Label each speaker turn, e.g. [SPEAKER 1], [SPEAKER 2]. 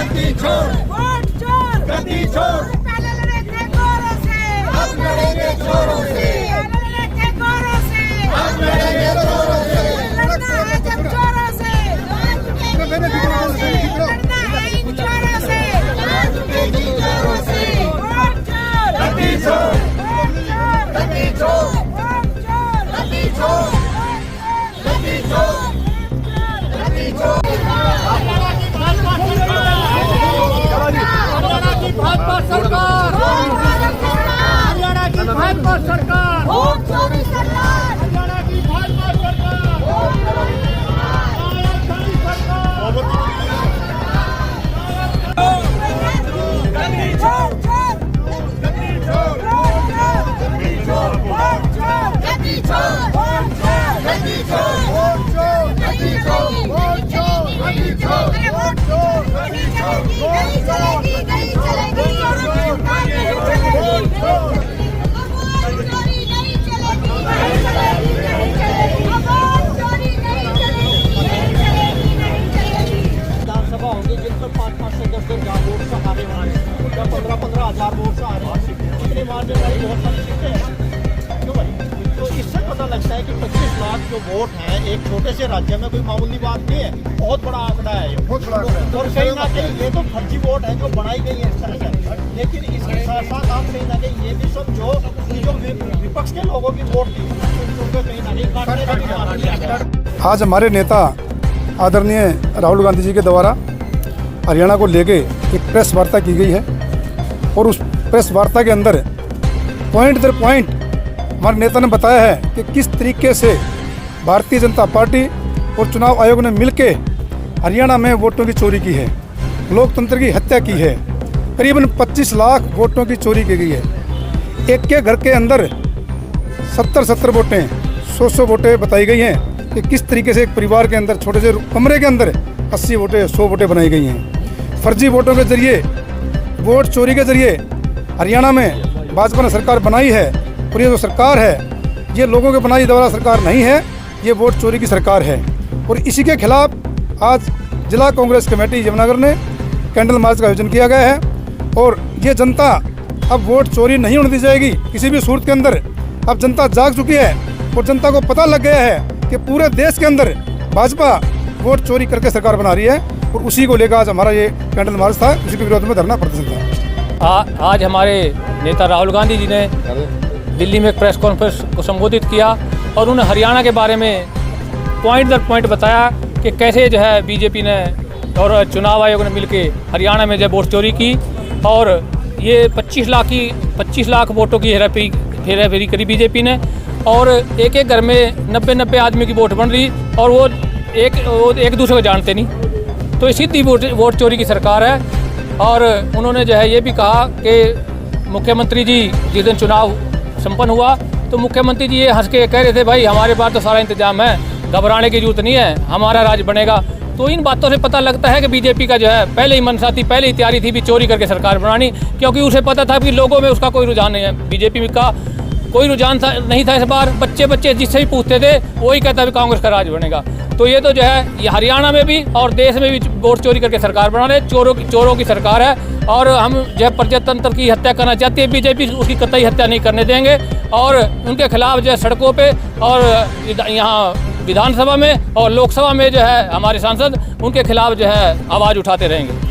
[SPEAKER 1] गद्दी छोड़,
[SPEAKER 2] वोट चोर,
[SPEAKER 1] गद्दी छोड़,
[SPEAKER 2] पहले लड़े थे गोरों से,
[SPEAKER 1] अब लड़ेंगे चोरों से,
[SPEAKER 2] पहले लड़े थे गोरों से,
[SPEAKER 1] अब लड़ेंगे चोरों से,
[SPEAKER 2] लड़ना है जब चोरों से, लड़ना है इन चोरों से,
[SPEAKER 1] चोरों से,
[SPEAKER 2] वोट चोर,
[SPEAKER 1] गद्दी छोड़,
[SPEAKER 2] वोट चोर,
[SPEAKER 1] गद्दी छोड़,
[SPEAKER 2] वोट चोर,
[SPEAKER 1] गद्दी छोड़, गद्दी छोड़, गद्दी छोड़।
[SPEAKER 3] भाजपा सरकार, हरियाणा की भाजपा सरकार,
[SPEAKER 2] वोट चोरी सरकार,
[SPEAKER 3] हरियाणा की भाजपा सरकार,
[SPEAKER 1] गद्दी
[SPEAKER 2] चोर चोर,
[SPEAKER 1] गद्दी छोड़,
[SPEAKER 2] गद्दी चोर, वोट चोर,
[SPEAKER 1] गद्दी छोड़,
[SPEAKER 2] वोट चोर,
[SPEAKER 1] गद्दी छोड़,
[SPEAKER 2] गद्दी चोर,
[SPEAKER 1] वोट छोड़, गद्दी छोड़,
[SPEAKER 2] अरे वोट चोर, नहीं चलेगी, नहीं चलेगी, नहीं चलेगी, सरकार नहीं चलेगी, वोट चोरी नहीं चलेगी, नहीं चलेगी, नहीं चलेगी, वोट चोरी नहीं चलेगी, नहीं चलेगी, नहीं चलेगी।
[SPEAKER 3] विधानसभा होंगी जिन पर 5-5 से 10-10 वोट से हारे वाले, या 15-15 हजार वोट से हारे, इतनी मार्जिन वाली बहुत सारी सीटें हैं, क्यों भाई? तो इससे पता लगता है कि 25 लाख जो वोट हैं एक छोटे से राज्य में कोई मामूली बात नहीं है, बहुत बड़ा आंकड़ा है ये। और कहीं ना कहीं ये तो फर्जी वोट है जो बनाई गई है इस तरह से, लेकिन इसके साथ साथ आप कहीं ना कहीं ये भी सब जो विपक्ष के लोगों की वोट थी उनको कहीं ना कहीं काटने का भी मामला किया गया।
[SPEAKER 4] आज हमारे नेता आदरणीय राहुल गांधी जी के द्वारा हरियाणा को लेके एक प्रेस वार्ता की गई है और उस प्रेस वार्ता के अंदर पॉइंट दर पॉइंट हमारे नेता ने बताया है कि किस तरीके से भारतीय जनता पार्टी और चुनाव आयोग ने मिलके हरियाणा में वोटों की चोरी की है, लोकतंत्र की हत्या की है। करीबन 25 लाख वोटों की चोरी की गई है। एक के घर के अंदर 70 वोटें, 100 वोटें बताई गई हैं कि किस तरीके से एक परिवार के अंदर छोटे से कमरे के अंदर 80 वोटें, 100 वोटें बनाई गई हैं। फर्जी वोटों के जरिए, वोट चोरी के जरिए हरियाणा में भाजपा ने सरकार बनाई है और ये जो सरकार है ये लोगों के बनाई द्वारा सरकार नहीं है, ये वोट चोरी की सरकार है। और इसी के खिलाफ आज जिला कांग्रेस कमेटी यमुनानगर ने कैंडल मार्च का आयोजन किया गया है और ये जनता अब वोट चोरी नहीं होने दी जाएगी किसी भी सूरत के अंदर। अब जनता जाग चुकी है और जनता को पता लग गया है कि पूरे देश के अंदर भाजपा वोट चोरी करके सरकार बना रही है और उसी को लेकर आज हमारा ये कैंडल मार्च था, उसी के विरोध में धरना प्रदर्शन था।
[SPEAKER 5] आज हमारे नेता राहुल गांधी जी ने दिल्ली में एक प्रेस कॉन्फ्रेंस को संबोधित किया और उन्होंने हरियाणा के बारे में पॉइंट दर पॉइंट बताया कि कैसे जो है बीजेपी ने और चुनाव आयोग ने मिलकर हरियाणा में जो वोट चोरी की और ये 25 लाख वोटों की हेराफेरी करी बीजेपी ने और एक एक घर में 90 आदमी की वोट बन रही और वो एक दूसरे को जानते नहीं। तो इसी थी वोट चोरी की सरकार है। और उन्होंने जो है ये भी कहा कि मुख्यमंत्री जी जिस दिन चुनाव संपन्न हुआ तो मुख्यमंत्री जी ये हंस के कह रहे थे, भाई हमारे पास तो सारा इंतजाम है, घबराने की जरूरत नहीं है, हमारा राज बनेगा। तो इन बातों से पता लगता है कि बीजेपी का जो है पहले ही मनसा थी, पहले ही तैयारी थी भी चोरी करके सरकार बनानी, क्योंकि उसे पता था कि लोगों में उसका कोई रुझान नहीं है। बीजेपी का कोई रुझान नहीं था इस बार। बच्चे जिससे भी पूछते थे वही कहता भी कांग्रेस का राज बनेगा। तो ये तो जो है ये हरियाणा में भी और देश में भी वोट चोरी करके सरकार बना रहे, चोरों की सरकार है। और हम जो है प्रजातंत्र की हत्या करना चाहती है बीजेपी, उसकी कतई हत्या नहीं करने देंगे और उनके खिलाफ जो है सड़कों पे और यहाँ विधानसभा में और लोकसभा में जो है हमारे सांसद उनके खिलाफ जो है आवाज़ उठाते रहेंगे।